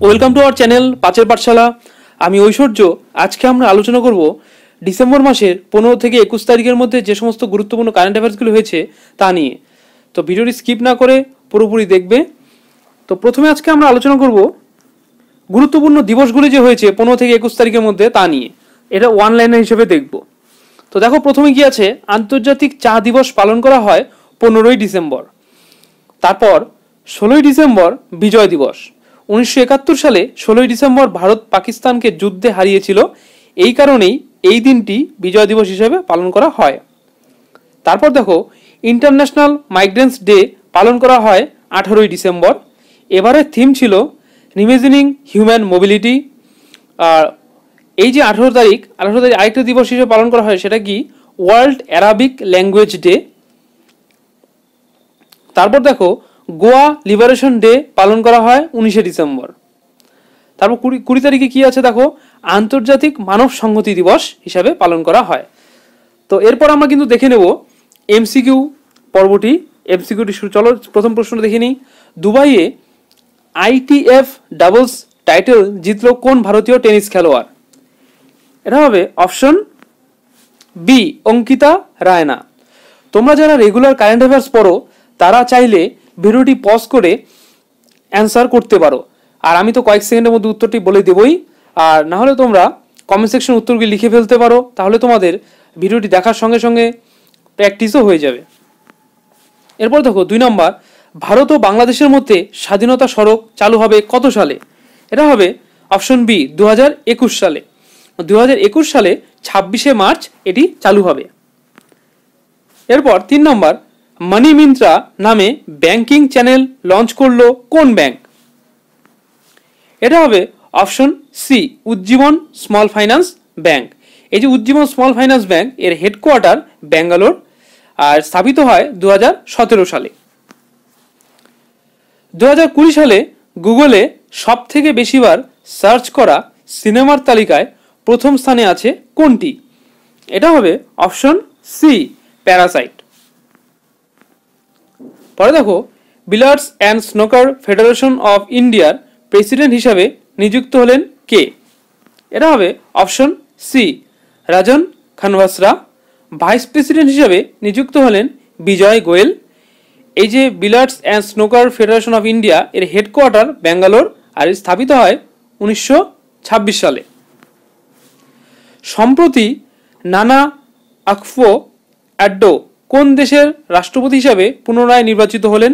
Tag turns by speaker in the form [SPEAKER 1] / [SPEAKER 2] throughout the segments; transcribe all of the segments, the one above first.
[SPEAKER 1] Welcome to our channel পাঁচের পাঠশালা। আমি ঐশ্বর্য। আজকে আমরা আলোচনা করব ডিসেম্বর মাসের 15 থেকে 21 তারিখের মধ্যে যে সমস্ত গুরুত্বপূর্ণ কারেন্ট অ্যাফেয়ার্সগুলো হয়েছে তা নিয়ে। তো ভিডিওটি স্কিপ না করে পুরোপুরি দেখবে। তো প্রথমে আজকে আমরা আলোচনা করব গুরুত্বপূর্ণ দিবসগুলি যে হয়েছে 15 থেকে 21 তারিখের মধ্যে তা নিয়ে। এটা ওয়ান লাইনার হিসেবে দেখব। তো দেখো, প্রথমে কি আছে, আন্তর্জাতিক চা দিবস পালন করা হয় 15ই ডিসেম্বর। তারপর 16ই ডিসেম্বর বিজয় দিবস। 1971 সালে 16ই ডিসেম্বর ভারত পাকিস্তানকে যুদ্ধে হারিয়েছিল, এই কারণেই এই দিনটি বিজয় দিবস হিসেবে পালন করা হয়। তারপর দেখো, ইন্টারন্যাশনাল মাইগ্রেন্টস ডে পালন করা হয় 18ই ডিসেম্বর। এবারের থিম ছিল রিমেজিনিং হিউম্যান মোবিলিটি। আর এই যে 18 তারিখ আরেকটা দিবস হিসেবে পালন করা হয়, সেটা কি, ওয়ার্ল্ড অ্যারাবিক ল্যাঙ্গুয়েজ ডে। তারপর দেখো, গোয়া লিবারেশন ডে পালন করা হয় 19শে ডিসেম্বর। তারপর 20 তারিখে কি আছে দেখো, আন্তর্জাতিক মানব সংহতি দিবস হিসাবে পালন করা হয়। তো এরপর আমরা কিন্তু দেখে নেব এমসিকিউ পর্বটি। এমসিকিউটি চলো প্রথম প্রশ্ন দেখে নিই। দুবাইয়ে আইটিএফ ডাবলস টাইটেল জিতল কোন ভারতীয় টেনিস খেলোয়াড়? এটা হবে অপশন বি, অঙ্কিতা রায়না। তোমরা যারা রেগুলার কারেন্ট অ্যাফেয়ার্স পড়ো তারা চাইলে ভিডিওটি পজ করে অ্যান্সার করতে পারো, আর আমি তো কয়েক সেকেন্ডের মধ্যে উত্তরটি বলে দেবই। আর না হলে তোমরা কমেন্ট সেকশনে উত্তরগুলি লিখে ফেলতে পারো, তাহলে তোমাদের ভিডিওটি দেখার সঙ্গে সঙ্গে প্র্যাকটিসও হয়ে যাবে। এরপর দেখো 2 নম্বর, ভারত ও বাংলাদেশের মধ্যে স্বাধীনতা সড়ক চালু হবে কত সালে? এটা হবে অপশন বি, 2021 সালে। 2021 সালে 26শে মার্চ এটি চালু হবে। এরপর 3 নম্বর, মানি মিন্ত্রা নামে ব্যাংকিং চ্যানেল লঞ্চ করলো কোন ব্যাংক? এটা হবে option C, Ujjivan small finance bank. এই যে উজ্জীবন স্মল ফাইন্যান্স ব্যাংক, এর হেডকোয়ার্টার ব্যাঙ্গালোর, আর স্থাপিত হয় 2017 সালে। 2020 সালে গুগলে সব থেকে বেশিবার সার্চ করা সিনেমার তালিকায় প্রথম স্থানে আছে কোনটি? এটা হবে অপশন সি, প্যারাসাইট। পরে দেখো, billiards and snooker federation of ইন্ডিয়ার প্রেসিডেন্ট হিসাবে নিযুক্ত হলেন কে? এটা হবে option C, Rajan Khinvasra. Vice president হিসাবে নিযুক্ত হলেন বিজয় গোয়েল। এই যে billiards and snooker federation of India, এর হেডকোয়ার্টার ব্যাঙ্গালোর, আর স্থাপিত হয় 1926 সালে। সম্প্রতি নানা আকফো অ্যাডো কোন দেশের রাষ্ট্রপতি হিসাবে পুনরায় নির্বাচিত হলেন?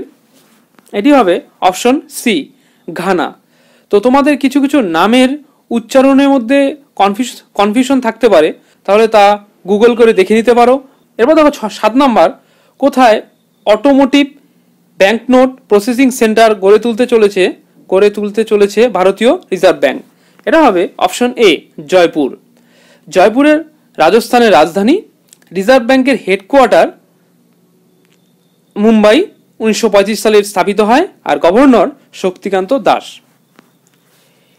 [SPEAKER 1] এটি হবে অপশন সি, ঘানা। তো তোমাদের কিছু কিছু নামের উচ্চারণের মধ্যে কনফিউশন থাকতে পারে, তাহলে তা গুগল করে দেখে নিতে পারো। এরপর দেখো 7 নম্বর, কোথায় অটোমোটিভ ব্যাংকনোট প্রসেসিং সেন্টার গড়ে তুলতে চলেছে ভারতীয় রিজার্ভ ব্যাংক? এটা হবে অপশন এ, জয়পুর। জয়পুরের রাজস্থানের রাজধানী। রিজার্ভ ব্যাংকের হেডকোয়ার্টার মুম্বাই, 1935 সালে স্থাপিত হয়, আর গভর্নর শক্তিকান্ত দাস।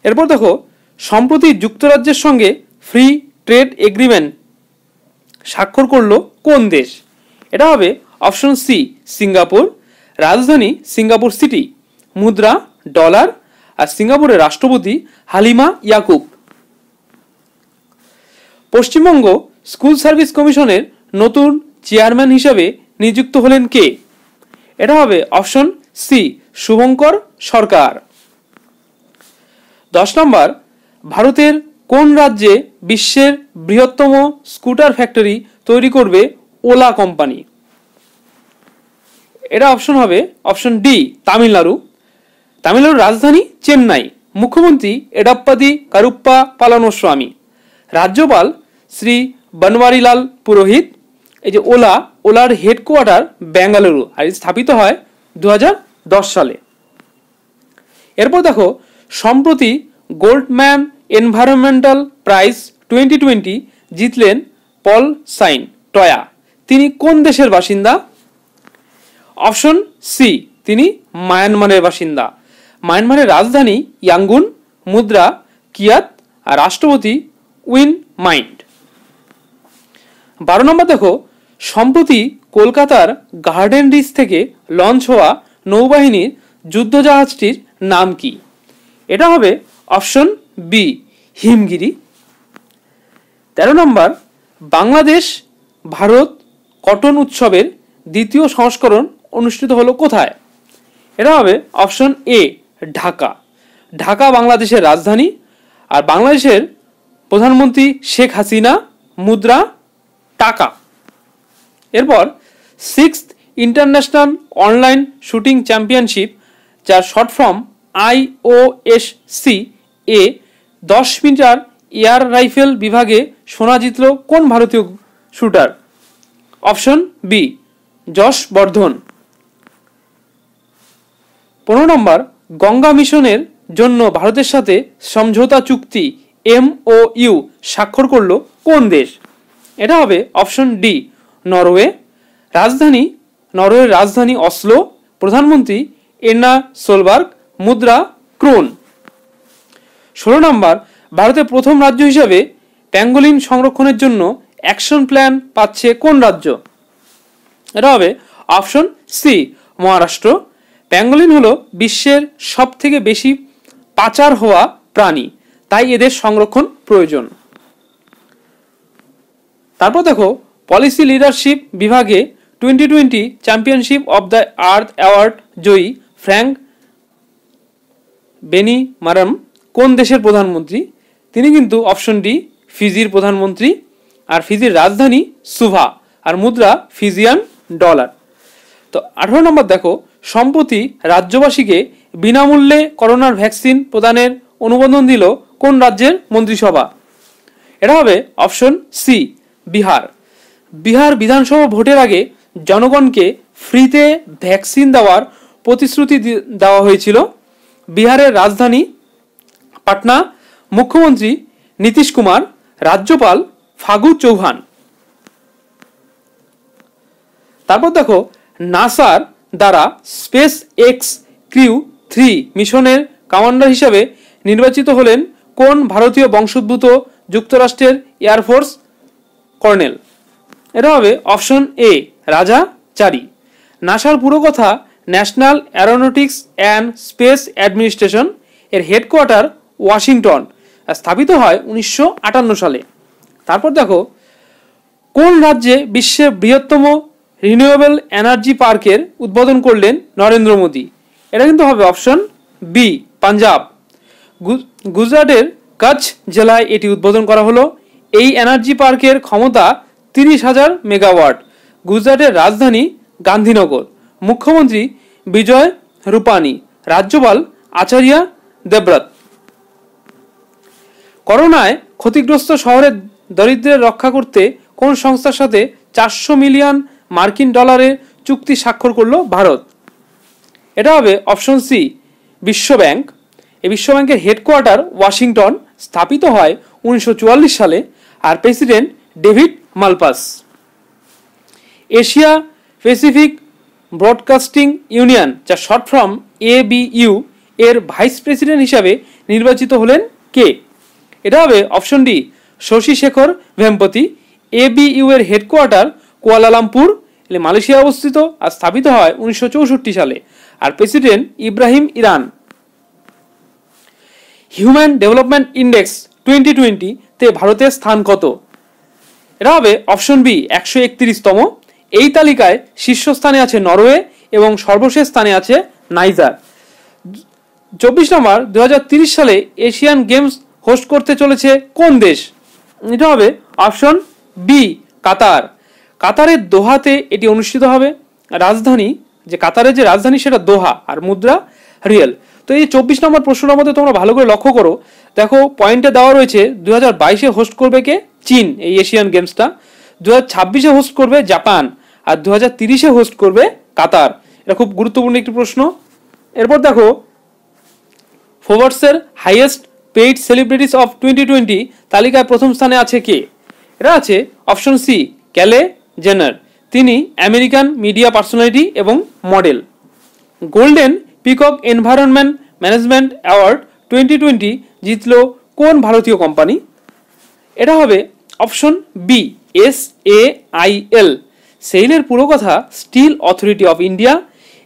[SPEAKER 1] এরপর দেখো, সম্প্রতি যুক্তরাজ্যের সঙ্গে ফ্রি ট্রেড এগ্রিমেন্ট স্বাক্ষর করলো কোন দেশ? এটা হবে অপশন সি, সিঙ্গাপুর। রাজধানী সিঙ্গাপুর সিটি, মুদ্রা ডলার, আর সিঙ্গাপুরের রাষ্ট্রপতি হালিমা ইয়াকুব। পশ্চিমবঙ্গ স্কুল সার্ভিস কমিশনের নতুন চেয়ারম্যান হিসেবে নিযুক্ত হলেন কে? এটা হবে অপশন সি, শুভঙ্কর সরকার। 10 নম্বর, ভারতের কোন রাজ্যে বিশ্বের বৃহত্তম স্কুটার ফ্যাক্টরি তৈরি করবে ওলা কোম্পানি? এটা অপশন হবে অপশন ডি, তামিলনাড়ু। তামিলনাড়ুর রাজধানী চেন্নাই। মুখ্যমন্ত্রী এডাপ্পাদি কারুপ্পা পালানোস্বামী। রাজ্যপাল শ্রী বনওয়ারিলাল পুরোহিত। এই যে ওলার হেডকোয়ার্টার বেঙ্গালুরু, আর স্থাপিত হয় 2010 সালে। এরপর দেখো, সম্প্রতি গোল্ডম্যান এনভায়রনমেন্টাল প্রাইজ 2020 জিতলেন পল সাইন টয়া। তিনি কোন দেশের বাসিন্দা? অপশন সি, তিনি মায়ানমারের বাসিন্দা। মায়ানমারের রাজধানী ইয়াঙ্গুন, মুদ্রা কিয়াত, আর রাষ্ট্রপতি উইন মাইন্ড। 12 নম্বর দেখো, সম্প্রতি কলকাতার গার্ডেন রিচ থেকে লঞ্চ হওয়া নৌবাহিনীর যুদ্ধজাহাজটির নাম কি? এটা হবে অপশন বি, হিমগিরি। 13 নম্বর, বাংলাদেশ ভারত কটন উৎসবের দ্বিতীয় সংস্করণ অনুষ্ঠিত হলো কোথায়? এটা হবে অপশন এ, ঢাকা। ঢাকা বাংলাদেশের রাজধানী। আর বাংলাদেশের প্রধানমন্ত্রী শেখ হাসিনা, মুদ্রা টাকা। এরপর 6th international online shooting championship, যার শর্ট ফর্ম IOSC এ 10 মিটার এয়ার রাইফেল বিভাগে সোনা জিতল কোন ভারতীয় শুটার? অপশন বি, যশ বর্ধন। 15 নম্বর, গঙ্গা মিশনের জন্য ভারতের সাথে সমঝোতা চুক্তি MOU স্বাক্ষর করলো কোন দেশ? এটা হবে অপশন ডি, নরওয়ে। নরওয়ের রাজধানী অসলো। প্রধানমন্ত্রী এন্না সোলবার্গ, মুদ্রা ক্রোন। 16 নম্বর, ভারতের প্রথম রাজ্য হিসাবে প্যাঙ্গোলিন সংরক্ষণের জন্য অ্যাকশন প্ল্যান পাচ্ছে কোন রাজ্য? এটা হবে অপশন সি, মহারাষ্ট্র। প্যাঙ্গোলিন হলো বিশ্বের সব থেকে বেশি পাচার হওয়া প্রাণী, তাই এদের সংরক্ষণ প্রয়োজন। তারপর দেখো, পলিসি লিডারশিপ বিভাগে 2020 championship of the earth award জয়ী ফ্র্যাঙ্ক বেনিমারাম কোন দেশের প্রধানমন্ত্রী? তিনি কিন্তু অপশন ডি, ফিজির প্রধানমন্ত্রী। আর ফিজির রাজধানী সুভা, আর মুদ্রা ফিজিয়ান ডলার। তো 18 নম্বর দেখো, সম্প্রতি রাজ্যবাসীকে বিনামূল্যে করোনার ভ্যাকসিন প্রদানের অনুমোদন দিল কোন রাজ্যের মন্ত্রিসভা? এটা হবে অপশন সি, বিহার। বিহার বিধানসভা ভোটের আগে জনগণকে ফ্রিতে ভ্যাকসিন দেওয়ার প্রতিশ্রুতি দেওয়া হয়েছিল। বিহারের রাজধানী পাটনা। মুখ্যমন্ত্রী নীতিশ কুমার, রাজ্যপাল ফাগু চৌহান। তারপর দেখো, নাসার দ্বারা স্পেস এক্স ক্রিউ 3 মিশনের কমান্ডার হিসেবে নির্বাচিত হলেন কোন ভারতীয় বংশোদ্ভূত যুক্তরাষ্ট্রের এয়ারফোর্স কর্নেল? এটা হবে অপশন এ, রাজা চারি। নাসার পুরো কথা national Aeronautics and space administration, এর হেডকোয়ার্টার ওয়াশিংটন, স্থাপিত হয় 1958 সালে। তারপর দেখো, কোন রাজ্যে বিশ্বের বৃহত্তম রিনিউয়েবল এনার্জি পার্কের উদ্বোধন করলেন নরেন্দ্র মোদী? এটা কিন্তু হবে অপশন বি, পাঞ্জাব। গুজরাটের কচ্ছ জেলায় এটি উদ্বোধন করা হলো। এই এনার্জি পার্কের ক্ষমতা 30,000 মেগাওয়াট। গুজরাটের রাজধানী গান্ধীনগর। মুখ্যমন্ত্রী বিজয় রূপানি, রাজ্যপাল আচার্য দেবব্রত। করোনায় ক্ষতিগ্রস্ত শহরের দরিদ্রদের রক্ষা করতে কোন সংস্থার সাথে 400 মিলিয়ন মার্কিন ডলারের চুক্তি স্বাক্ষর করলো ভারত? এটা হবে অপশন সি, বিশ্ব ব্যাংক। এই বিশ্ব ব্যাংকের হেডকোয়ার্টার ওয়াশিংটন, স্থাপিত হয় 1944 সালে। আর president David Malpass. Asia Pacific broadcasting union, যা শর্ট ফর্ম ABU, এর ভাইস প্রেসিডেন্ট হিসাবে নির্বাচিত হলেন কে? এটা হবে option D, Shashi Shekhar Vempati. ABU এর হেডকোয়ার্টার কুয়ালালামপুর, মালয়েশিয়া অবস্থিত, আর স্থাপিত হয় 1964 সালে। আর president Ibrahim Iran. Human development index 2020 তে ভারতের স্থান কত? এটা হবে অপশন বি, 131তম। এই তালিকায় শীর্ষস্থানে আছে নরওয়ে এবং সর্বশেষ স্থানে আছে নাইজার। 24 নম্বর, 2030 সালে এশিয়ান গেমস হোস্ট করতে চলেছে কোন দেশ? এটা হবে অপশন বি, কাতার। কাতারের দোহাতে এটি অনুষ্ঠিত হবে। কাতারের যে রাজধানী সেটা দোহা, আর মুদ্রা রিয়েল। তো এই 24 নম্বর প্রশ্নটার মধ্যে তোমরা ভালো করে লক্ষ্য করো। দেখো, পয়েন্টে দেওয়া রয়েছে 2022-এ হোস্ট করবে কে? চীন, এই এশিয়ান গেমসটা। 2026-এ হোস্ট করবে জাপান, আর 2030-এ হোস্ট করবে কাতার। এটা খুব গুরুত্বপূর্ণ একটি প্রশ্ন। এরপর দেখো, ফোর্বসের হাইয়েস্ট পেইড সেলিব্রিটিস অফ 2020 তালিকায় প্রথম স্থানে আছে কে? এটা আছে অপশন সি, ক্যালে জেনার। তিনি আমেরিকান মিডিয়া পার্সোনালিটি এবং model. Golden peacock environment management award 2020 জিতল কোন ভারতীয় কোম্পানি? এটা হবে অপশন বি, SAIL। সেইলের পুরো কথা স্টিল অথরিটি অফ ইন্ডিয়া।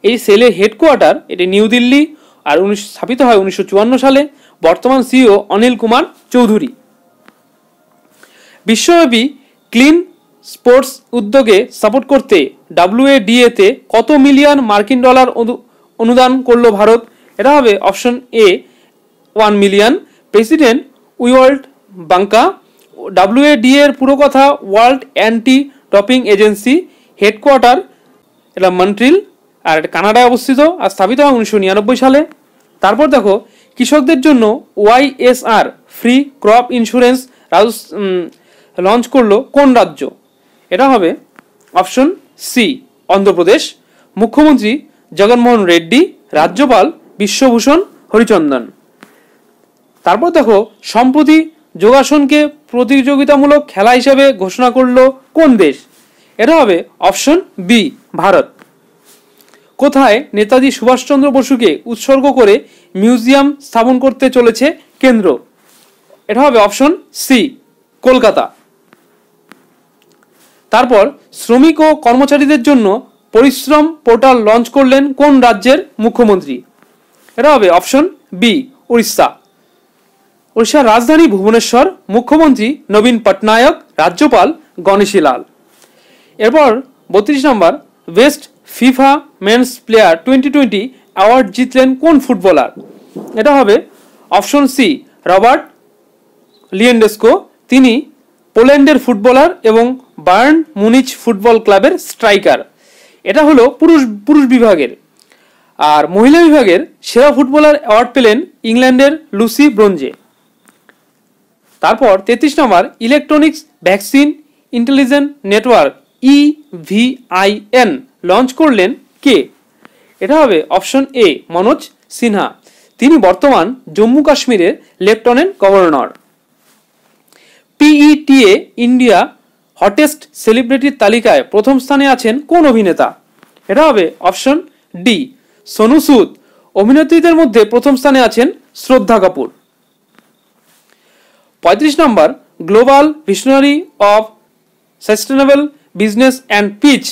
[SPEAKER 1] এই সেলের হেডকোয়ার্টার এটি নিউ দিল্লি, আর স্থাপিত হয় 1954 সালে। বর্তমান সিইও অনিল কুমার চৌধুরী। বিশ্বব্যাপী ক্লিন স্পোর্টস উদ্যোগে সাপোর্ট করতে WADA তে কত মিলিয়ন মার্কিন ডলার অনুদান করলো ভারত? এটা হবে option A 1 million. President Witold Banka. WADA এর পুরো কথা world anti doping agency. Headquarter এটা মন্ট্রিল, আর এটা কানাডায় অবস্থিত, আর স্থাপিত হয় 1999 সালে। তারপর দেখো, কৃষকদের জন্য YSR free crop insurance launch করলো কোন রাজ্য? এটা হবে অপশন সি অন্ধ্রপ্রদেশ। মুখ্যমন্ত্রী জগনমোহন রেড্ডি। রাজ্যপাল বিশ্বভূষণ হরিচন্দন। তারপর দেখো, সম্প্রতি যোগাসনকে প্রতিযোগিতামূলক খেলা হিসেবে ঘোষণা করলো কোন দেশ? এটা হবে অপশন বি ভারত। কোথায় নেতাজি সুভাষচন্দ্র বসুকে উৎসর্গ করে মিউজিয়াম স্থাপন করতে চলেছে কেন্দ্র? এটা হবে অপশন সি কলকাতা। তারপর শ্রমিক ও কর্মচারীদের জন্য পরিশ্রম পোর্টাল লঞ্চ করলেন কোন রাজ্যের মুখ্যমন্ত্রী? এটা হবে অপশন বি উড়িষ্যা। উড়িষ্যার রাজধানী ভুবনেশ্বর। মুখ্যমন্ত্রী নবীন পটনায়ক। রাজ্যপাল গণেশী লাল। এরপর 32 নম্বর, best FIFA men's player 2020 award জিতলেন কোন ফুটবলার? এটা হবে অপশন সি রবার্ট লিয়েন্ডেস্কো। তিনি পোল্যান্ডের ফুটবলার এবং বায়ার্ন মুনিচ ফুটবল ক্লাবের স্ট্রাইকার। এটা হলো পুরুষ বিভাগের। আর মহিলা বিভাগের সেরা ফুটবলার অ্যাওয়ার্ড পেলেন ইংল্যান্ডের লুসি ব্রোঞ্জে। তারপর 33 নম্বর, electronics vaccine intelligent network EVIN launch করলেন কে? এটা হবে অপশন এ মনোজ সিনহা। তিনি বর্তমান জম্মু কাশ্মীরের lieutenant governor. PETA India hottest সেলিব্রিটির তালিকায় প্রথম স্থানে আছেন কোন অভিনেতা? এটা হবে অপশন ডি সোনু সুদ। অভিনেত্রীদের মধ্যে প্রথম স্থানে আছেন শ্রদ্ধা কাপুর। 35 নম্বর, global visionary of sustainable business and peace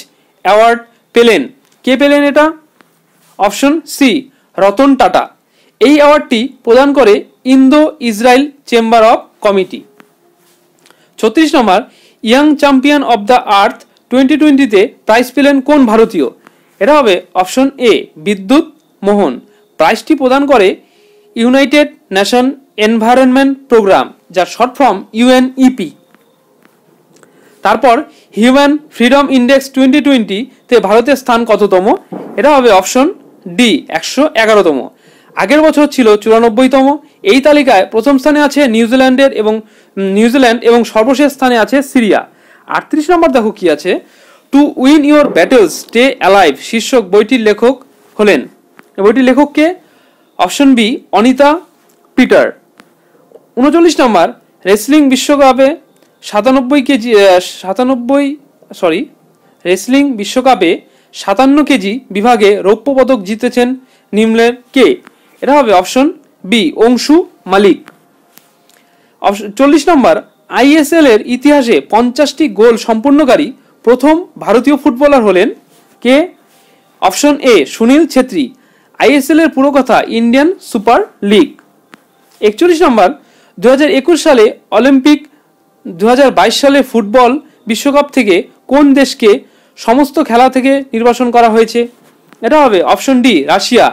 [SPEAKER 1] award পেলেন কে? পেলেন এটা অপশন সি রতন টাটা। এই অ্যাওয়ার্ডটি প্রদান করে Indo Israel chamber of committee. 36 নম্বর, young champion of the earth 2020-তে প্রাইজ পেলেন কোন ভারতীয়? এটা হবে অপশন এ বিদ্যুৎ মোহন। প্রাইজটি প্রদান করে ইউনাইটেড নেশন এনভায়রনমেন্ট প্রোগ্রাম, যার শর্ট ফর্ম UNEP। তারপর হিউম্যান ফ্রিডম ইন্ডেক্স 2020-তে ভারতের স্থান কততম? এটা হবে অপশন ডি 111তম। আগের বছর ছিল 94তম। এই তালিকায় প্রথম স্থানে আছে নিউজিল্যান্ড এবং সর্বশেষ স্থানে আছে সিরিয়া। 38 নম্বর দেখো কি আছে, to win your battles stay alive শীর্ষক বইটির লেখক হলেন। বইটির লেখক কে? Option B Anita Peter. 39 নম্বর, রেসলিং বিশ্বকাপে 57 কেজি বিভাগে রৌপ্য পদক জিতেছেন নিম্নের কে? এটা হবে অপশন বি অংশু মালিক। 40 নম্বর, ISL এর ইতিহাসে 50টি গোল সম্পূর্ণকারী প্রথম ভারতীয় ফুটবলার হলেন কে? Option A Sunil Chhetri. ISL এর পুরো কথা ইন্ডিয়ান সুপার লিগ। 41 নম্বর, 2021 সালে অলিম্পিক 2022 সালে ফুটবল বিশ্বকাপ থেকে কোন দেশকে সমস্ত খেলা থেকে নির্বাসন করা হয়েছে? এটা হবে অপশন ডি রাশিয়া।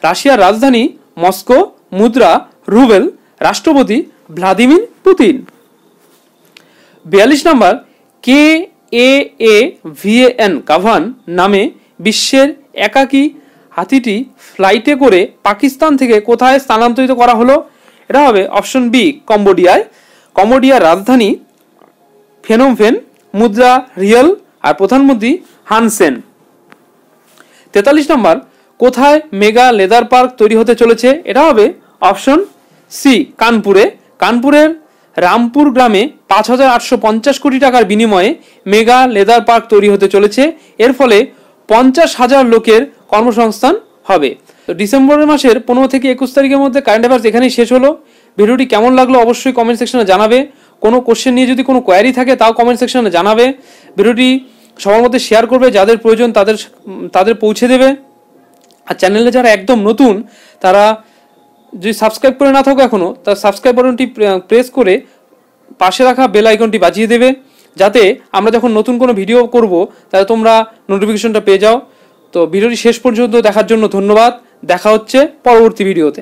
[SPEAKER 1] রাশিয়ার রাজধানী মস্কো। মুদ্রা রুবেল। রাষ্ট্রপতি ভ্লাদিমির পুতিন। 42 নম্বর, KAAVAN কাভান নামে বিশ্বের একাকী হাতিটি ফ্লাইটে করে পাকিস্তান থেকে কোথায় স্থানান্তরিত করা হলো? এটা হবে অপশন বি কম্বোডিয়ায়। কম্বোডিয়ার রাজধানী ফেনোমফেন। মুদ্রা রিয়াল। আর প্রধানমন্ত্রী হান সেন। 43 নম্বর, কোথায় মেগা লেদার পার্ক তৈরি হতে চলেছে? এটা হবে অপশন সি কানপুরে। কানপুরের রামপুর গ্রামে 5,850 কোটি টাকার বিনিময়ে মেগা লেদার পার্ক তৈরি হতে চলেছে। এর ফলে 50,000 লোকের কর্মসংস্থান হবে। তো ডিসেম্বর মাসের 15 থেকে 21 তারিখের মধ্যে কারেন্ট অ্যাফেয়ার্স এখানেই শেষ হলো। ভিডিওটি কেমন লাগলো অবশ্যই কমেন্ট সেকশনে জানাবে। কোনো কোশ্চেন নিয়ে যদি কোনো কোয়ারি থাকে তাও কমেন্ট সেকশনে জানাবে। ভিডিওটি সবার মধ্যে শেয়ার করবে, যাদের প্রয়োজন তাদের পৌঁছে দেবে। আর চ্যানেলে যারা একদম নতুন তারা যদি সাবস্ক্রাইব করে না থাকো এখনও, তার সাবস্ক্রাইব বাটনটি প্রেস করে পাশে রাখা বেল আইকনটি বাজিয়ে দেবে, যাতে আমরা যখন নতুন কোনো ভিডিও করব তাহলে তোমরা নোটিফিকেশনটা পেয়ে যাও। তো ভিডিওটি শেষ পর্যন্ত দেখার জন্য ধন্যবাদ। দেখা হচ্ছে পরবর্তী ভিডিওতে।